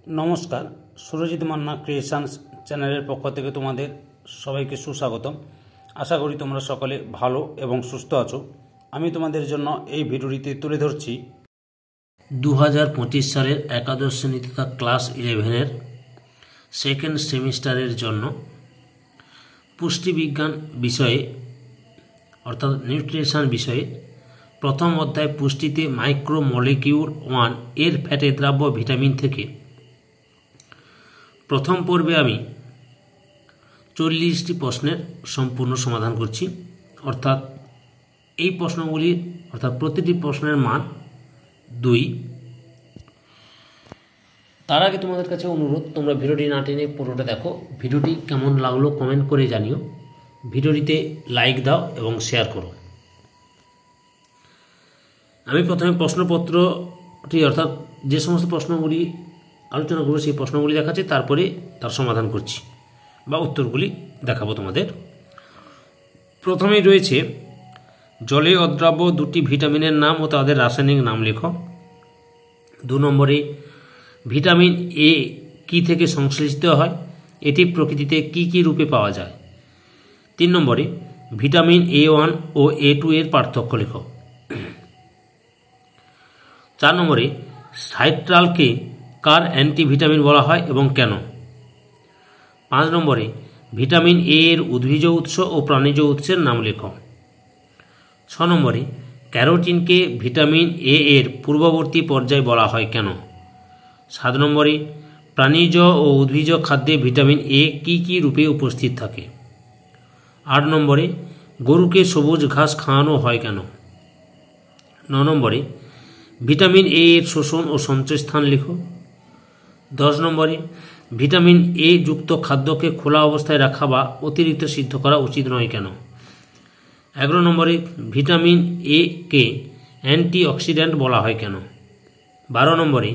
নমস্কার, সুরজিৎ মান্না ক্রিয়েশনস চ্যানেলের পক্ষ থেকে তোমাদের সবাইকে সুস্বাগতম। আশা করি তোমরা সকলে ভালো এবং সুস্থ আছো। আমি তোমাদের জন্য এই ভিডিওটিতে তুলে ধরছি 2025 সালের একাদশ শ্রেণী তথা ক্লাস 11-এর সেকেন্ড সেমিস্টারের জন্য পুষ্টিবিজ্ঞান বিষয়ে অর্থাৎ নিউট্রিশন বিষয়ে প্রথম অধ্যায় পুষ্টিতে মাইক্রোমলিকিউল 1 এর ফ্যাটে দ্রাব্য ভিটামিন থেকে প্রথম পর্বে আমি 40টি প্রশ্নের সম্পূর্ণ সমাধান করছি। অর্থাৎ এই প্রশ্নগুলি প্রতিটি প্রশ্নের মান 2। তার আগে তোমাদের কাছে অনুরোধ, তোমরা ভিডিওটি না টেনে পুরোটা দেখো। ভিডিওটি কেমন লাগলো কমেন্ট করে জানিও। ভিডিওটিতে লাইক দাও এবং শেয়ার করো। আমি প্রথমে প্রশ্নপত্রটি অর্থাৎ যে সমস্ত প্রশ্নগুলি আলোচনা করবো সেই প্রশ্নগুলি দেখাচ্ছি, তারপরে তার সমাধান করছি বা উত্তরগুলি দেখাবো তোমাদের। প্রথমেই রয়েছে জলে অদ্রাব্য দুটি ভিটামিনের নাম ও তাদের রাসায়নিক নাম লেখো। 2 নম্বরে ভিটামিন এ কি থেকে সংশ্লেষিত হয়, এটি প্রকৃতিতে কি কি রূপে পাওয়া যায়। 3 নম্বরে ভিটামিন A1 ও A2 এর পার্থক্য লেখো। 4 নম্বরে সাইট্রালকে কার অ্যান্টিভিটামিন বলা হয় এবং কেন। 5 নম্বরে ভিটামিন এ এর উদ্ভিজ উৎস ও প্রাণীজ উৎসের নাম লেখো। 6 নম্বরে ক্যারোটিনকে ভিটামিন এ এর পূর্ববর্তী পর্যায় বলা হয় কেন। 7 নম্বরে প্রাণীজ ও উদ্ভিজ খাদ্যে ভিটামিন এ কি কি রূপে উপস্থিত থাকে। 8 নম্বরে গরুকে সবুজ ঘাস খাওয়ানো হয় কেন। 9 নম্বরে ভিটামিন এ এর শোষণ ও সঞ্চয়স্থান লেখো। 10 নম্বরে ভিটামিন এ যুক্ত খাদ্যকে খোলা অবস্থায় রাখা বা অতিরিক্ত সিদ্ধ করা উচিত নয় কেন। 11 নম্বরে ভিটামিন এ কে অ্যান্টিঅক্সিডেন্ট বলা হয় কেন। 12 নম্বরে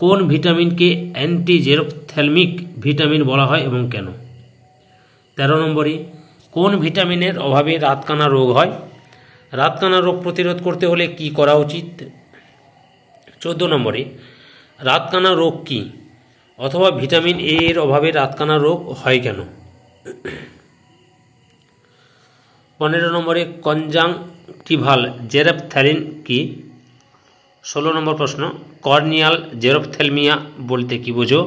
কোন ভিটামিনকে অ্যান্টিজেরোপথ্যালমিক ভিটামিন বলা হয় এবং কেন। 13 নম্বরে কোন ভিটামিনের অভাবে রাতকানা রোগ হয়, রাতকানা রোগ প্রতিরোধ করতে হলে কি করা উচিত। 14 নম্বরে রাতকানা রোগ কি অথবা ভিটামিন এ এর অভাবে রাতকানা রোগ হয় কেন। 15 নম্বরে কনজাংটিভাল জেরপ্থ্যালিন কি। 16 নম্বর প্রশ্ন কর্নিয়াল জেরপ্থ্যালমিয়া বলতে কি বোঝো।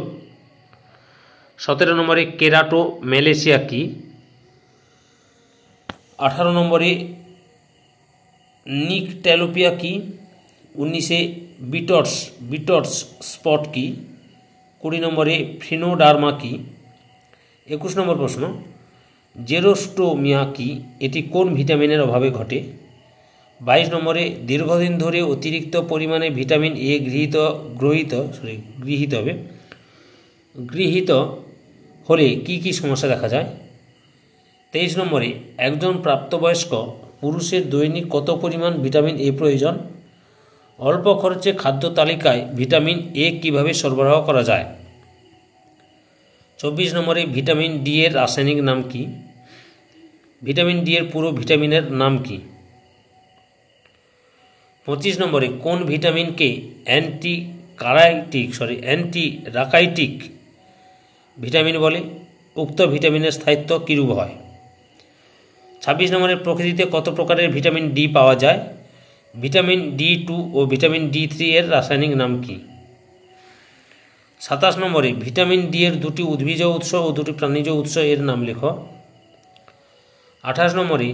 17 নম্বরে কেরাটোমেলেসিয়া কি। 18 নম্বরে নিকট্যালোপিয়া কি। 19 বিটর্স স্পট কি। 20 নম্বরে ফ্রিনোডার্মা কি। 21 নম্বর প্রশ্ন জেরোস্টোমিয়া কি, এটি কোন ভিটামিনের অভাবে ঘটে। 22 নম্বরে দীর্ঘদিন ধরে অতিরিক্ত পরিমাণে ভিটামিন এ গৃহীত হলে কি কি সমস্যা দেখা যায়। 23 নম্বরে একজন প্রাপ্তবয়স্ক পুরুষের দৈনিক কত পরিমাণ ভিটামিন এ প্রয়োজন। অল্প খরচে খাদ্য তালিকায় ভিটামিন এ কিভাবে সরবরাহ করা যায়। 24 নম্বরে ভিটামিন ডি এর রাসায়নিক নাম কি। ভিটামিন ডি এর পুরো ভিটামিনের নাম কি। 25 নম্বরে কোন ভিটামিনকে অ্যান্টিরাকাইটিক ভিটামিন বলে, উক্ত ভিটামিনের স্থায়িত্ব কিরূপ হয়। 26 নম্বরে প্রকৃতিতে কত প্রকারের ভিটামিন ডি পাওয়া যায়। ভিটামিন D2 ও ভিটামিন D3 এর রাসায়নিক নাম কি। 27 নম্বরে ভিটামিন ডি এর 2টি উদ্ভিজ উৎস ও 2টি প্রাণীজ উৎস এর নাম লেখো। 28 নম্বরে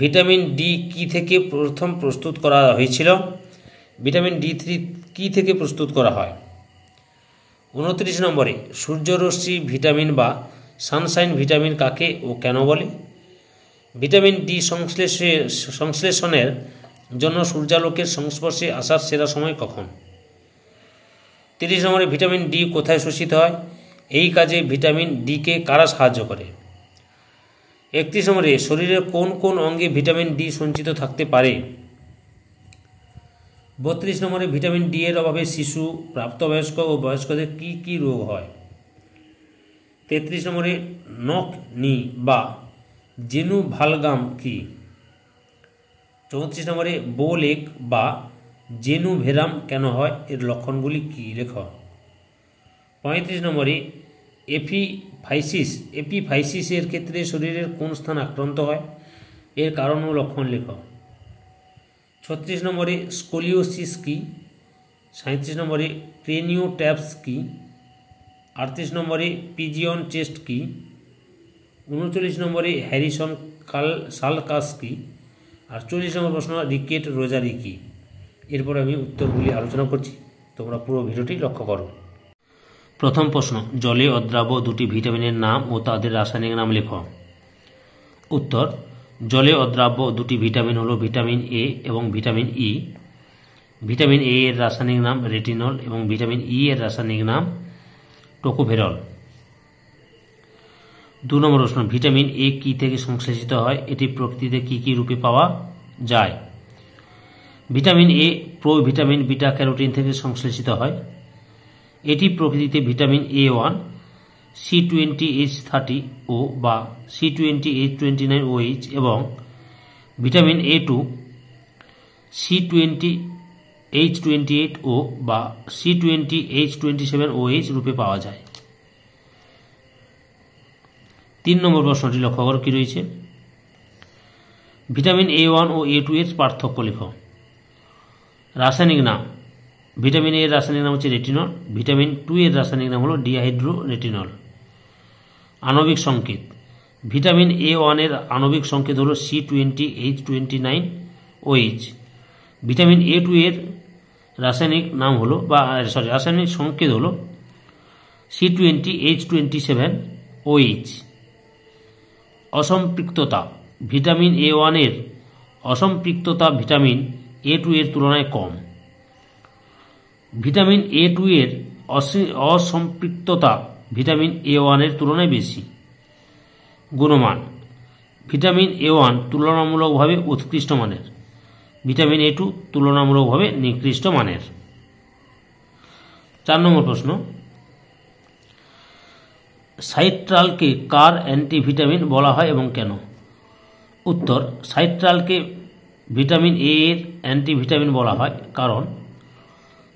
ভিটামিন ডি কি থেকে প্রথম প্রস্তুত করা হয়েছিল। ভিটামিন D3 কি থেকে প্রস্তুত করা হয়। 29 নম্বরে সূর্যরশ্মি ভিটামিন বা সানশাইন ভিটামিন কাকে ও কেন বলে। ভিটামিন ডি সংশ্লেষণের জন্য সূর্যালোকের সংস্পর্শে আসার সেরা সময় কখন। 30 নম্বরে ভিটামিন ডি কোথায় শোষিত হয়, এই কাজে ভিটামিন ডিকে কারা সাহায্য করে। 31 নম্বরে শরীরের কোন কোন অঙ্গে ভিটামিন ডি সঞ্চিত থাকতে পারে। 32 নম্বরে ভিটামিন ডি এর অভাবে শিশু, প্রাপ্তবয়স্ক ও বয়স্কদের কি কি রোগ হয়। 33 নম্বরে নক নি বা জেনু ভালগাম কি। 34 নম্বরে বো লেগ বা জেনুভেরাম কেন হয়, এর লক্ষণগুলি কি লেখ। 35 নম্বরে এপিফাইসিসের ক্ষেত্রে শরীরের কোন স্থান আক্রান্ত হয়, এর কারণ ও লক্ষণ লেখ। 36 নম্বরে স্কোলিওসিস কি। 37 নম্বরে ক্রেনিওট্যাপস কি। 38 নম্বরে পিজিয়ন চেস্ট কি। 39 নম্বরে হ্যারিসন সালকাস কি। আর 40 নম্বর প্রশ্ন রিকেট রোজারি কি। এরপর আমি উত্তরগুলি আলোচনা করছি, তোমরা পুরো ভিডিওটি লক্ষ্য করো। প্রথম প্রশ্ন, জলে অদ্রাব্য দুটি ভিটামিনের নাম ও তাদের রাসায়নিক নাম লেখ। উত্তর, জলে অদ্রাব্য দুটি ভিটামিন হলো ভিটামিন এ এবং ভিটামিন ই। ভিটামিন এ এর রাসায়নিক নাম রেটিনল এবং ভিটামিন ই এর রাসায়নিক নাম টোকোফেরল। 2 নম্বর প্রশ্ন, ভিটামিন এ কি থেকে সংশ্লেষিত হয়, এটি প্রকৃতিতে কি কি রূপে পাওয়া যায়। Vitamin A provitamin beta carotene থেকে সংশ্লেষিত হয়। এটি প্রকৃতিতে ভিটামিন A1 C20H30O বা C20H29OH এবং ভিটামিন A2 C20H28O বা C20H27OH রূপে পাওয়া যায়। 3 নম্বর প্রশ্নটি লক্ষ্য করো কি রয়েছে। ভিটামিন A1 ও A2 এর পার্থক্য লেখ। রাসায়নিক নাম, ভিটামিন এর রাসায়নিক নাম হচ্ছে রেটিনল, ভিটামিন 2 এর রাসায়নিক নাম হলো ডিহাইড্রো রেটিনল। আণবিক সংকেত, ভিটামিন A1 এর আণবিক সংকেত হলো C20H29OH। ভিটামিন A2 এর রাসায়নিক নাম হলো রাসায়নিক সংকেত হলো C20H27OH। অসম্পৃক্ততা, ভিটামিন A1 এর অসম্পৃক্ততা ভিটামিন A2 এর তুলনায় কম। ভিটামিন A2 এর অসম্পৃক্ততা ভিটামিন A1 এর তুলনায় বেশি। গুণমান, ভিটামিন A1 তুলনামূলকভাবে উৎকৃষ্ট মানের, ভিটামিন A2 তুলনামূলকভাবে নিকৃষ্ট মানের। 4 নম্বর প্রশ্ন, সাইট্রালকে কার অ্যান্টিভিটামিন বলা হয় এবং কেন। উত্তর, সাইট্রালকে ভিটামিন এ এর অ্যান্টিভিটামিন বলা হয় কারণ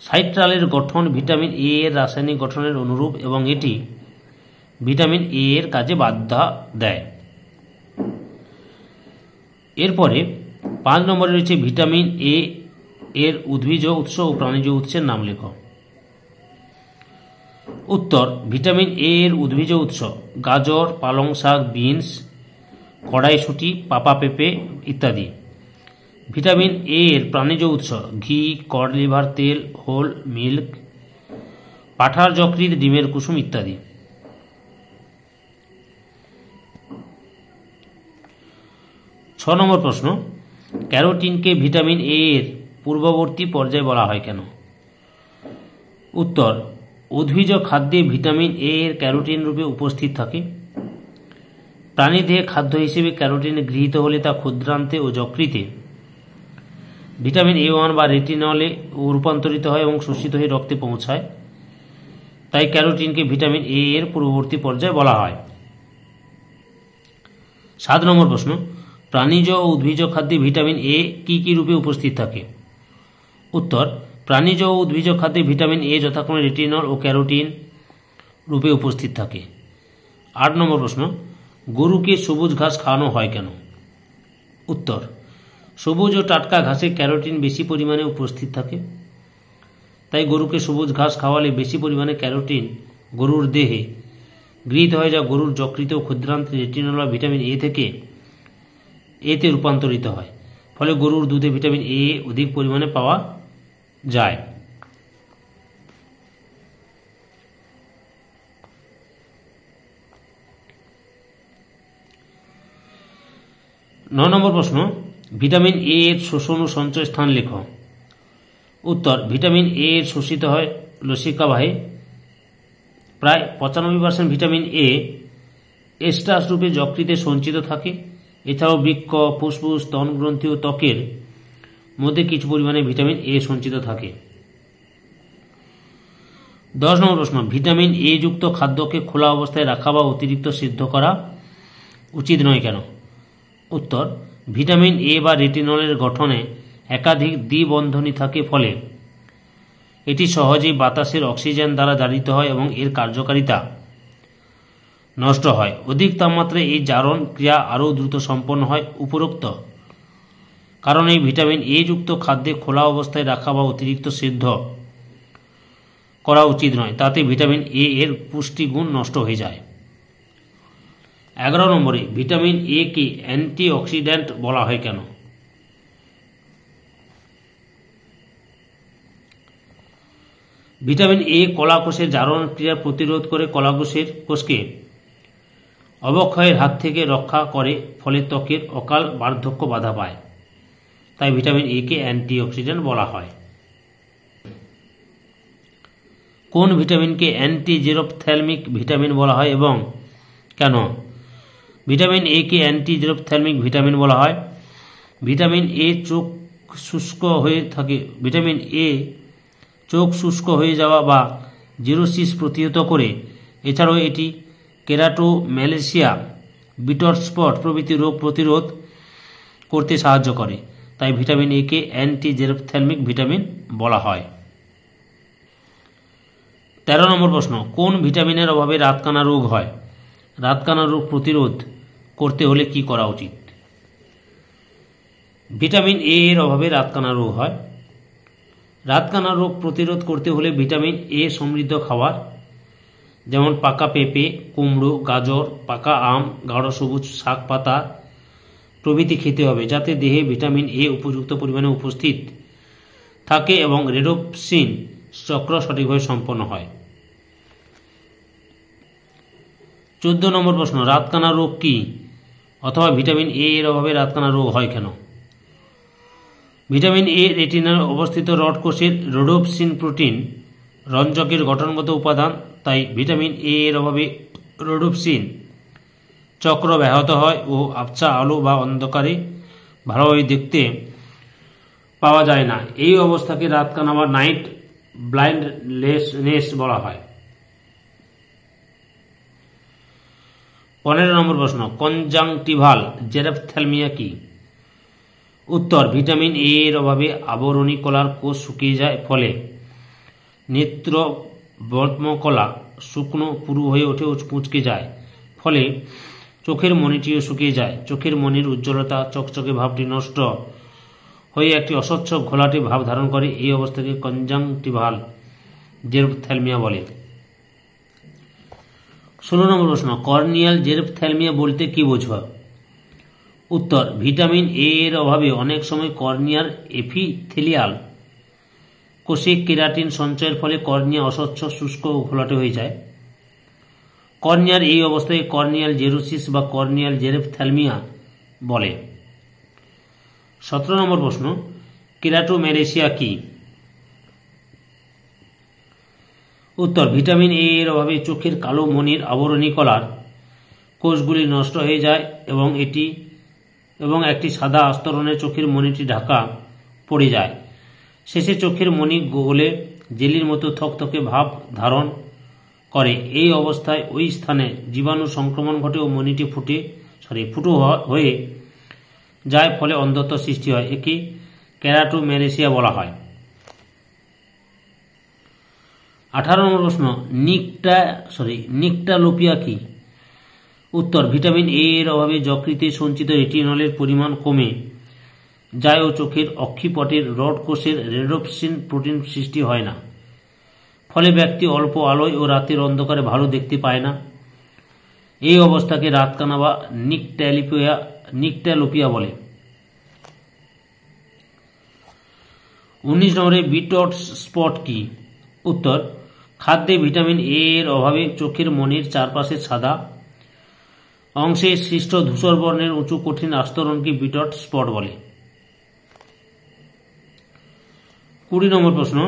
সাইট্রালের গঠন ভিটামিন এ এর রাসায়নিক গঠনের অনুরূপ এবং এটি ভিটামিন এ এর কাজে বাধা দেয়। এরপরে 5 নম্বরে রয়েছে ভিটামিন এ এর উদ্ভিজ উৎস ও প্রাণীজ উৎসের নাম লেখ। উত্তর, ভিটামিন এ এর উদ্ভিজ উৎস গাজর, পালং শাক, বিনস, কড়াইশুঁটি, পাপা পেঁপে ইত্যাদি। ভিটামিন এ এর প্রাণীজ উৎস ঘি, কড লিভার তেল, হোল মিল্ক, পাঠার যকৃৎ, ডিমের কুসুম ইত্যাদি। 6 নম্বর প্রশ্ন, ক্যারোটিনকে ভিটামিন এ এর পূর্ববর্তী পর্যায়ে বলা হয় কেন। উত্তর, উদ্ভিজ খাদ্যে ভিটামিন এ এর ক্যারোটিন রূপে উপস্থিত থাকে। প্রাণীদেহে খাদ্য হিসেবে ক্যারোটিন গৃহীত হলে তা ক্ষুদ্রান্তে ও যকৃতে ভিটামিন A1 বা রেটিনলে রূপান্তরিত হয় এবং শোষিত হয়ে রক্তে পৌঁছায়। তাই ক্যারোটিনকে ভিটামিন এ এর পূর্ববর্তী পর্যায়ে বলা হয়। 7 নম্বর প্রশ্ন, প্রাণীজ ও উদ্ভিজ খাদ্যে ভিটামিন এ কি কি রূপে উপস্থিত থাকে। উত্তর, প্রাণীজ ও উদ্ভিজ খাদ্যে ভিটামিন এ যথাক্রমে রেটিনল ও ক্যারোটিন রূপে উপস্থিত থাকে। 8 নম্বর প্রশ্ন, গরুকে সবুজ ঘাস খাওয়ানো হয় কেন। উত্তর, সবুজ ও টাটকা ঘাসে ক্যারোটিন বেশি পরিমাণে উপস্থিত থাকে। তাই গরুকে সবুজ ঘাস খাওয়ালে বেশি পরিমাণে ক্যারোটিন গরুর দেহে গৃহীত হয়, যা গরুর যকৃত ও ক্ষুদ্রান্তে রেটিনল বা ভিটামিন এ থেকে এতে রূপান্তরিত হয়। ফলে গরুর দুধে ভিটামিন এ অধিক পরিমাণে পাওয়া যায়। 9 নম্বর প্রশ্ন, ভিটামিন এ এর শোষণ ও সঞ্চয় স্থান লেখ। উত্তর, ভিটামিন এ এর শোষিত হয় লসিকাবাহে। প্রায় 95% ভিটামিন এ এস্টাস রূপে যকৃতে সঞ্চিত থাকে। এছাড়াও বৃক্ক, ফুসফুস, স্তনগ্রন্থি ও ত্বকের মধ্যে কিছু পরিমাণে ভিটামিন এ সঞ্চিত থাকে। 10 নম্বর প্রশ্ন, ভিটামিন এ যুক্ত খাদ্যকে খোলা অবস্থায় রাখা বা অতিরিক্ত সিদ্ধ করা উচিত নয় কেন। উত্তর, ভিটামিন এ বা রেটিনলের গঠনে একাধিক দ্বিবন্ধনী থাকে, ফলে এটি সহজেই বাতাসের অক্সিজেন দ্বারা জারিত হয় এবং এর কার্যকারিতা নষ্ট হয়। অধিক তাপমাত্রায় এই জারণ ক্রিয়া আরও দ্রুত সম্পন্ন হয়। উপরোক্ত কারণ এই ভিটামিন এ যুক্ত খাদ্যে খোলা অবস্থায় রাখা বা অতিরিক্ত সেদ্ধ করা উচিত নয়, তাতে ভিটামিন এ এর পুষ্টিগুণ নষ্ট হয়ে যায়। 11 নম্বরে ভিটামিন এ কে অ্যান্টিঅক্সিডেন্ট বলা হয় কেন? ভিটামিন এ কলাকোষের জারণ ক্রিয়া প্রতিরোধ করে কোষকে অবক্ষয়ের হাত থেকে রক্ষা করে, ফলে ত্বকের অকাল বার্ধক্য বাধা পায়। তাই ভিটামিন এ কে অ্যান্টিঅক্সিডেন্ট বলা হয়। কোন ভিটামিনকে অ্যান্টিজেরোপথ্যালমিক ভিটামিন বলা হয় এবং কেন? ভিটামিন এ কে অ্যান্টিজেরোপথ্যালমিক ভিটামিন বলা হয়। ভিটামিন এ চোখ শুষ্ক হয়ে থাকে। ভিটামিন এ চোখ শুষ্ক হয়ে যাওয়া বা জেরোসিস প্রতিহত করে। এছাড়াও এটি কেরাটোম্যালেসিয়া, বিটর স্পট প্রভৃতি রোগ প্রতিরোধ করতে সাহায্য করে। তাই ভিটামিন এ কে অ্যান্টিজেরোপথ্যালমিক ভিটামিন বলা হয়। 13 নম্বর প্রশ্ন, কোন ভিটামিনের অভাবে রাতকানা রোগ হয়? রাতকানা রোগ প্রতিরোধ করতে হলে কি করা উচিত? ভিটামিন এ এর অভাবে রাতকানা রোগ হয়। রাতকানা রোগ প্রতিরোধ করতে হলে ভিটামিন এ সমৃদ্ধ খাবার যেমন পাকা পেঁপে, কুমড়ো, গাজর, পাকা আম, গাঢ় সবুজ শাক পাতা প্রভৃতি খেতে হবে, যাতে দেহে ভিটামিন এ উপযুক্ত পরিমাণে উপস্থিত থাকে এবং রেডোপ্সিন চক্র সঠিকভাবে সম্পন্ন হয়। 14 নম্বর প্রশ্ন, রাতকানা রোগ কি অথবা ভিটামিন এ এর অভাবে রাতকানা রোগ হয় কেন? ভিটামিন এ রেটিনায় অবস্থিত রড কোষের রোডোপ্সিন প্রোটিন রঞ্জকের গঠনগত উপাদান। তাই ভিটামিন এ এর অভাবে রোডোপ্সিন চক্র ব্যাহত হয় ও আবছা আলো বা অন্ধকারে ভালোভাবে দেখতে পাওয়া যায় না। এই অবস্থাকে রাতকানা বা নাইট ব্লাইন্ডনেস বলা হয়। 15 নম্বর প্রশ্ন, কনজাংটিভাল জেরপ্থ্যালমিয়া কি? উত্তর, ভিটামিন এ এর অভাবে আবরণী কলার কোষ শুকিয়ে যায়, ফলে নেত্র বর্ধকলা শুকনো পুরু হয়ে ওঠে ও কুঁচকে যায়, ফলে চোখের মণিটিও শুকিয়ে যায়। চোখের মণির উজ্জ্বলতা, চকচকে ভাবটি নষ্ট হয়ে একটি অস্বচ্ছ ঘোলাটে ভাব ধারণ করে। এই অবস্থাকে কনজাংটিভাল জেরপ্থ্যালমিয়া বলে। 16 নম্বর প্রশ্ন, কর্নিয়াল জেরপ্থ্যালমিয়া বলতে কি বোঝো? উত্তর, ভিটামিন এ এর অভাবে অনেক সময় কর্নিয়ার এপিথেলিয়াল কোষে কেরাটিন সঞ্চয়ের ফলে কর্নিয়া অস্বচ্ছ, শুষ্ক ও ঘোলাটে হয়ে যায়। কর্নিয়ার এই অবস্থায় কর্নিয়াল জেরোসিস বা কর্নিয়াল জেরপ্থ্যালমিয়া বলে। 17 নম্বর প্রশ্ন, কেরাটোম্যালেসিয়া কি? উত্তর, ভিটামিন এ এর অভাবে চোখের কালো মণির আবরণী কলার কোষগুলি নষ্ট হয়ে যায় এবং একটি সাদা আস্তরণে চোখের মণিটি ঢাকা পড়ে যায়। শেষে চোখের মণি গলে জেলির মতো থকথকে ভাব ধারণ করে। এই অবস্থায় ওই স্থানে জীবাণু সংক্রমণ ঘটে ও মণিটি ফুটো হয়ে যায়, ফলে অন্ধত্ব সৃষ্টি হয়। একে কেরাটোম্যালেসিয়া বলা হয়। 18 নম্বর প্রশ্ন, নিকটালোপিয়া কি? উত্তর, ভিটামিন এ এর অভাবে যকৃতে সঞ্চিত রেটিনলের পরিমাণ কমে যায় ও চোখের অক্ষিপটের রড কোষের রেডোপ্সিন প্রোটিন সৃষ্টি হয় না, ফলে ব্যক্তি অল্প আলোয় ও রাতের অন্ধকারে ভালো দেখতে পায় না। এই অবস্থাকে রাতকানা বা নিকটালোপিয়া বলে। 19 নম্বরে বিটর স্পট কি? উত্তর, খাদ্যে ভিটামিন এ এর অভাবে চোখের মণির চারপাশের সাদা অংশে সৃষ্ট ধূসর বর্ণের উঁচু কঠিন আস্তরণকে বিটর স্পট বলে। 20 নম্বর প্রশ্ন,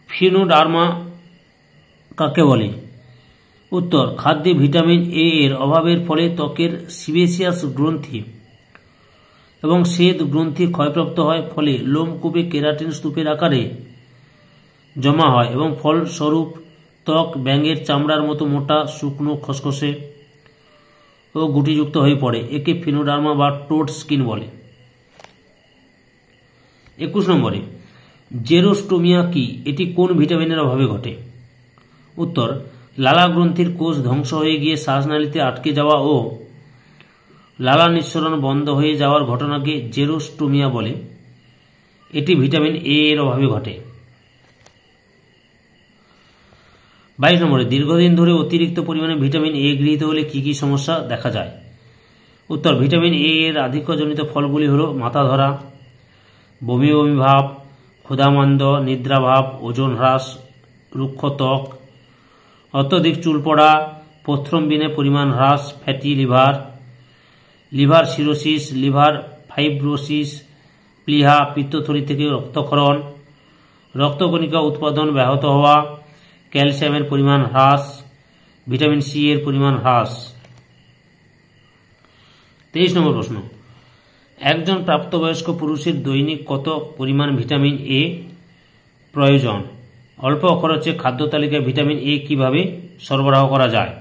ফিনোডার্মা কাকে বলে? উত্তর, খাদ্যে ভিটামিন এ এর অভাবের ফলে ত্বকের সিবেসিয়াস গ্রন্থি এবং শ্বেত গ্রন্থি ক্ষয়প্রাপ্ত হয়, ফলে লোমকূপে কেরাটিন স্তূপের আকারে জমা হয় এবং ফলস্বরূপ ত্বক ব্যাঙের চামড়ার মতো মোটা, শুকনো, খসখসে ও গুটিযুক্ত হয়ে পড়ে। একে ফিনোডার্মা বা টোড স্কিন বলে। 21 নম্বরে জেরোস্টোমিয়া কি? এটি কোন ভিটামিনের অভাবে ঘটে? উত্তর, লালা গ্রন্থির কোষ ধ্বংস হয়ে গিয়ে শ্বাসনালীতে আটকে যাওয়া ও লালা নিঃসরণ বন্ধ হয়ে যাওয়ার ঘটনাকে জেরোস্টোমিয়া বলে। এটি ভিটামিন এ এর অভাবে ঘটে। 22 নম্বরে, দীর্ঘদিন ধরে অতিরিক্ত পরিমাণে ভিটামিন এ গৃহীত হলে কি কি সমস্যা দেখা যায়? উত্তর, ভিটামিন এ এর আধিক্যজনিত ফলগুলি হল মাথা ধরা, বমি বমি ভাব, ক্ষুধামান্দ, নিদ্রাভাব, ওজন হ্রাস, রুক্ষ ত্বক, অত্যধিক চুল পড়া, প্রথ্রম্বিনের পরিমাণ হ্রাস, fatty liver, liver cirrhosis, liver fibrosis, প্লীহা, পিত্তথলি থেকে রক্তক্ষরণ, রক্তকণিকা উৎপাদন ব্যাহত হওয়া, ক্যালসিয়ামের পরিমাণ হ্রাস, ভিটামিন সি এর পরিমাণ হ্রাস। 23 নম্বর প্রশ্ন, একজন প্রাপ্তবয়স্ক পুরুষের দৈনিক কত পরিমাণ ভিটামিন এ প্রয়োজন? অল্প খরচে খাদ্য তালিকায় ভিটামিন এ কিভাবে সরবরাহ করা যায়?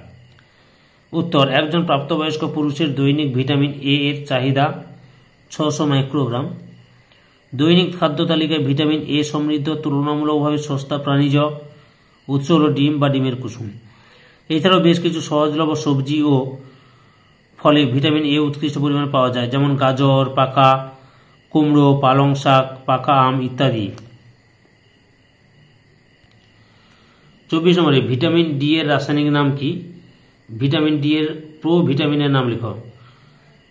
উত্তর, একজন প্রাপ্তবয়স্ক পুরুষের দৈনিক ভিটামিন এ এর চাহিদা 600 মাইক্রোগ্রাম। দৈনিক খাদ্য তালিকায় ভিটামিন এ সমৃদ্ধ তুলনামূলকভাবে সস্তা প্রাণীজ উৎস হল ডিম বা ডিমের কুসুম। এছাড়াও বেশ কিছু সহজলভ্য সবজি ও ফলে ভিটামিন এ উৎকৃষ্ট পরিমাণে পাওয়া যায়, যেমন গাজর, পাকা কুমড়ো, পালং শাক, পাকা আম ইত্যাদি। 24 নম্বরে, ভিটামিন ডি এর রাসায়নিক নাম কি? ভিটামিন ডি এর প্রোভিটামিনের নাম লেখো।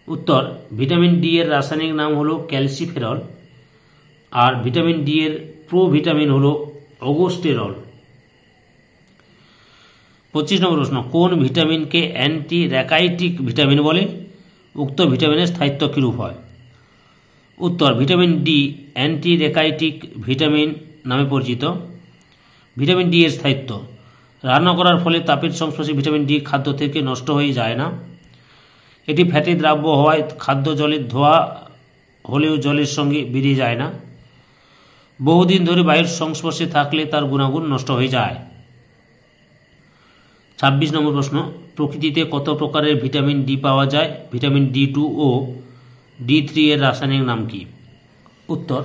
উত্তর, ভিটামিন ডি এর রাসায়নিক নাম হলো ক্যালসিফেরল আর ভিটামিন ডি এর প্রোভিটামিন হলো অগস্টেরল। 25 নম্বর প্রশ্ন, কোন ভিটামিনকে অ্যান্টি র্যাকাইটিক ভিটামিন বলে? উক্ত ভিটামিনের স্থায়িত্ব কিরূপ হয়? উত্তর, vitamin D anti rachitic vitamin নামে পরিচিত। ভিটামিন ডি এর স্থায়িত্ব, রান্না করার ফলে তাপের সংস্পর্শে ভিটামিন ডি খাদ্য থেকে নষ্ট হয়ে যায় না। এটি ফ্যাটি দ্রাব্য হওয়ায় খাদ্য জলের ধোয়া হলেও জলের সঙ্গে বেরিয়ে যায় না। বহুদিন ধরে বায়ুর সংস্পর্শে থাকলে তার গুণাগুণ নষ্ট হয়ে যায়। 26 নম্বর প্রশ্ন, প্রকৃতিতে কত প্রকারের ভিটামিন ডি পাওয়া যায়? ভিটামিন D2 ও D3 এর রাসায়নিক নাম কি? উত্তর,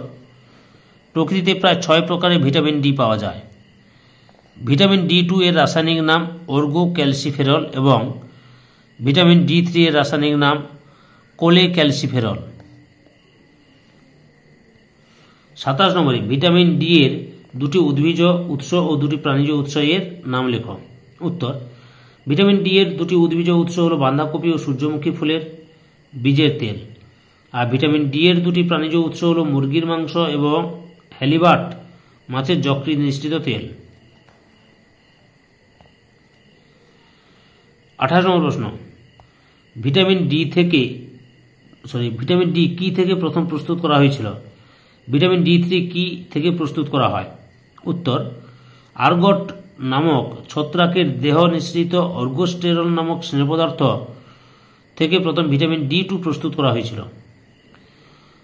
প্রকৃতিতে প্রায় 6 প্রকারের ভিটামিন ডি পাওয়া যায়। ভিটামিন D2 এর রাসায়নিক নাম অর্গো ক্যালসিফেরল এবং ভিটামিন D3 এর রাসায়নিক নাম কোলে ক্যালসিফেরল। 27 নম্বরে, ভিটামিন ডি এর দুটি উদ্ভিজ উৎস ও দুটি প্রাণীজ উৎস এর নাম লেখো। উত্তর, ভিটামিন ডি এর দুটি উদ্ভিজ উৎস হল বাঁধাকপি ও সূর্যমুখী ফুলের বীজের তেল, আর ভিটামিন ডি এর দুটি প্রাণীজ উৎস হল মুরগির মাংস এবং হ্যালিবার্ট মাছের যকৃৎ নিঃসৃত তেল। 28 নম্বর প্রশ্ন, ভিটামিন ডি কি থেকে প্রথম প্রস্তুত করা হয়েছিল? ভিটামিন D3 কি থেকে প্রস্তুত করা হয়? উত্তর, আর্গট নামক ছত্রাকের দেহ নিঃসৃত অর্গোস্টেরল নামক স্নেহ পদার্থ থেকে প্রথম ভিটামিন D2 প্রস্তুত করা হয়েছিল।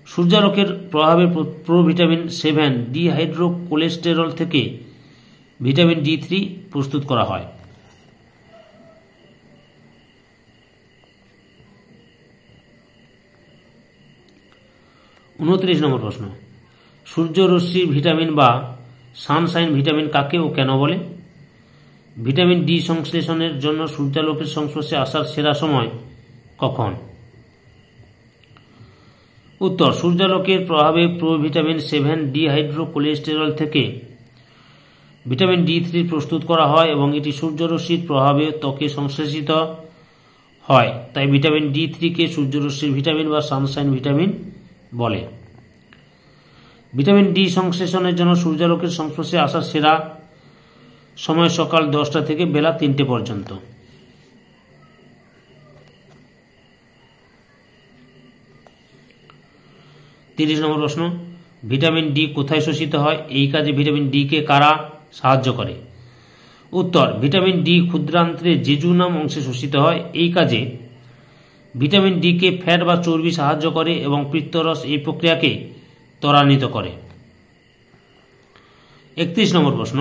সূর্যালোকের প্রভাবে প্রোভিটামিন 7 ডিহাইড্রোকোলেস্টেরল থেকে ভিটামিন D3 প্রস্তুত করা হয়। উনত্রিশ নম্বর প্রশ্ন, সূর্যরশ্মির ভিটামিন বা সানশাইন ভিটামিন কাকে ও কেন বলে? ভিটামিন ডি সংশ্লেষণের জন্য সূর্যালোকের সংস্পর্শে আসার সেরা সময় কখন? উত্তর, সূর্যালোকের প্রভাবে প্রোভিটামিন 7 ডিহাইড্রোকোলেস্টেরল থেকে ভিটামিন D3 প্রস্তুত করা হয় এবং এটি সূর্যরশ্মির প্রভাবে ত্বকে সংশ্লেষিত হয়, তাই ভিটামিন D3 কে সূর্যরশ্মির ভিটামিন বা সানশাইন ভিটামিন বলে। ভিটামিন ডি সংশ্লেষণের জন্য সূর্যালোকের সংস্পর্শে আসার সেরা সময় সকাল 10টা থেকে বেলা 3টে পর্যন্ত। 30 নম্বর প্রশ্ন, ভিটামিন ডি কোথায় শোষিত হয়? এই কাজে ভিটামিন ডি কে কারা সাহায্য করে? উত্তর, ভিটামিন ডি ক্ষুদ্রান্ত্রের জেজুনাম অংশে শোষিত হয়। এই কাজে ভিটামিন ডি কে ফ্যাট বা চর্বি সাহায্য করে এবং পিত্তরস এই প্রক্রিয়াকে ত্বরান্বিত করে। 31 নম্বর প্রশ্ন,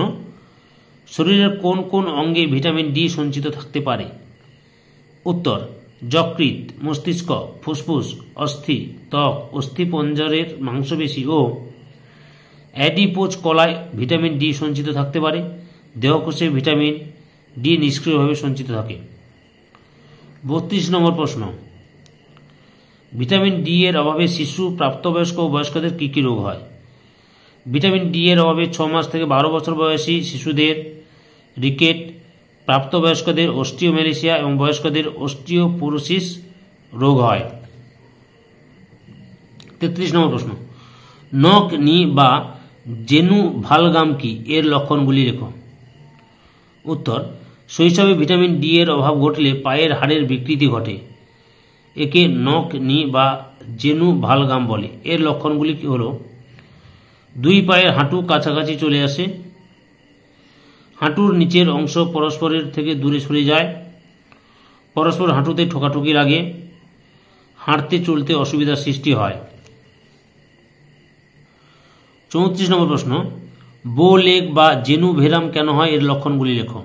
শরীরের কোন কোন অঙ্গে ভিটামিন ডি সঞ্চিত থাকতে পারে? উত্তর, যকৃৎ, মস্তিষ্ক, ফুসফুস, অস্থি, ত্বক, অস্থিপঞ্জরের মাংসপেশী ও অ্যাডিপোজ কলায় ভিটামিন ডি সঞ্চিত থাকতে পারে। দেহকোষে ভিটামিন ডি নিষ্ক্রিয়ভাবে সঞ্চিত থাকে। 32 নম্বর প্রশ্ন, ভিটামিন ডি এর অভাবে শিশু, প্রাপ্তবয়স্ক ও বয়স্কদের কী কী রোগ হয়? ভিটামিন ডি এর অভাবে 6 মাস থেকে 12 বছর বয়সী শিশুদের রিকেট, প্রাপ্তবয়স্কদের অস্টিওমেলেশিয়া এবং বয়স্কদের অস্টিওপোরোসিস রোগ হয়। 33 নম্বর প্রশ্ন, নখ নি বা জেনু ভালগাম কি? এর লক্ষণগুলি লেখো। উত্তর, শৈশবে ভিটামিন ডি এর অভাব ঘটলে পায়ের হাড়ের বিকৃতি ঘটে। একে নখ নি বা জেনু ভালগাম বলে। এর লক্ষণগুলি কি হলো? দুই পায়ের হাঁটু কাছাকাছি চলে আসে, হাঁটুর নিচের অংশ পরস্পরের থেকে দূরে সরে যায়, পরস্পর হাঁটুতে ঠোকাঠুকি লাগে, হাঁটতে চলতে অসুবিধার সৃষ্টি হয়। 34 নম্বর প্রশ্ন, বো লেগ বা জেনু ভেরাম কেন হয়? এর লক্ষণগুলি লেখো।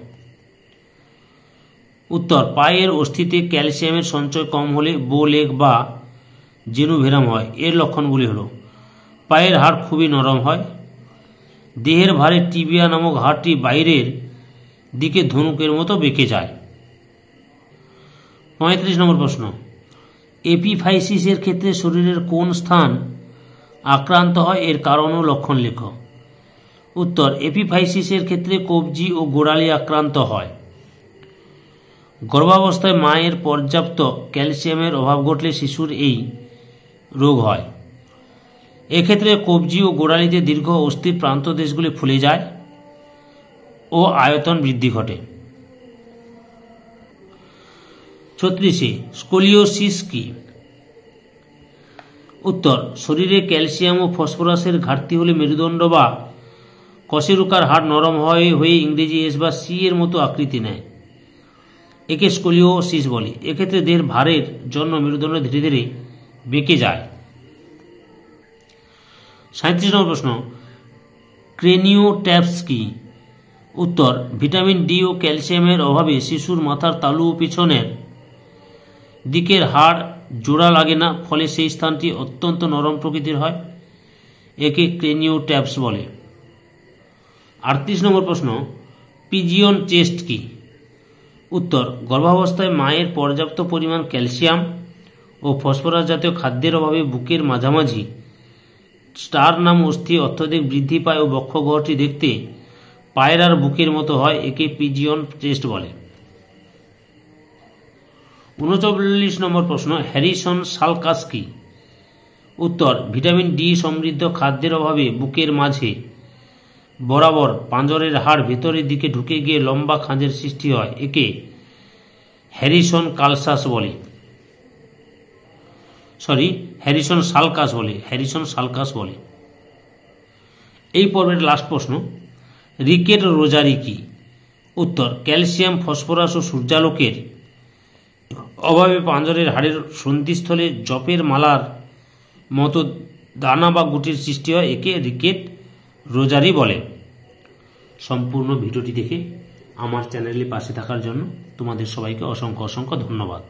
উত্তর, পায়ের অস্থিতে ক্যালসিয়ামের সঞ্চয় কম হলে বো লেগ বা জেনু ভেরাম হয়। এর লক্ষণগুলি হলো, পায়ের হাড় খুবই নরম হয়, দেহের ভারে টিবিয়া নামক হাড়টি বাইরের দিকে ধনুকের মতো বেঁকে যায়। 35 নম্বর প্রশ্ন, এপিফাইসিসের ক্ষেত্রে শরীরের কোন স্থান আক্রান্ত হয়? এর কারণ ও লক্ষণ লেখো। উত্তর, এপিফাইসিসের ক্ষেত্রে কবজি ও গোড়ালি আক্রান্ত হয়। গর্ভাবস্থায় মায়ের পর্যাপ্ত ক্যালসিয়ামের অভাব ঘটলে শিশুর এই রোগ হয়। এক্ষেত্রে কবজি ও গোড়ালিতে দীর্ঘ অস্থির প্রান্তদেশগুলি ফুলে যায় ও আয়তন বৃদ্ধি ঘটে। 36, স্কোলিওসিস কি? উত্তর, শরীরে ক্যালসিয়াম ও ফসফরাসের ঘাটতি হলে মেরুদণ্ড বা কশেরুকার হাড় নরম হয়ে ইংরেজি এস বা সি এর মতো আকৃতি নেয়। একে স্কোলিওসিস বলে। এক্ষেত্রে দেহের ভারের জন্য মেরুদণ্ড ধীরে ধীরে বেঁকে যায়। 37 নম্বর প্রশ্ন, ক্রেনিওট্যাপস কি? উত্তর, ভিটামিন ডি ও ক্যালসিয়ামের অভাবে শিশুর মাথার তালু ও পিছনের দিকের হাড় জোড়া লাগে না, ফলে সেই স্থানটি অত্যন্ত নরম প্রকৃতির হয়। একে ক্রেনিওট্যাপস বলে। 38 নম্বর প্রশ্ন, পিজিয়ন চেস্ট কি? উত্তর, গর্ভাবস্থায় মায়ের পর্যাপ্ত পরিমাণ ক্যালসিয়াম ও ফসফরাস জাতীয় খাদ্যের অভাবে বুকের মাঝামাঝি স্টারনাম অস্থি অত্যধিক বৃদ্ধি পায় ও বক্ষগহ্বরটি দেখতে পায়ের আর বুকের মতো হয়। একে পিজিয়ন চেস্ট বলে। 39 নম্বর প্রশ্ন, হ্যারিসন সালকাস কি? উত্তর, ভিটামিন ডি সমৃদ্ধ খাদ্যের অভাবে বুকের মাঝে বরাবর পাঁজরের হাড় ভেতরের দিকে ঢুকে গিয়ে লম্বা খাঁজের সৃষ্টি হয়। একে হ্যারিসন সালকাস বলে। এই পর্বের লাস্ট প্রশ্ন, রিকেট রোজারি কি? উত্তর, ক্যালসিয়াম, ফসফরাস ও সূর্যালোকের অভাবে পাঁজরের হাড়ের সন্ধিস্থলে জপের মালার মতো দানা বা গুটির সৃষ্টি হয়। একে রিকেট রোজারি বলে। সম্পূর্ণ ভিডিওটি দেখে আমার চ্যানেলের পাশে থাকার জন্য তোমাদের সবাইকে অসংখ্য ধন্যবাদ।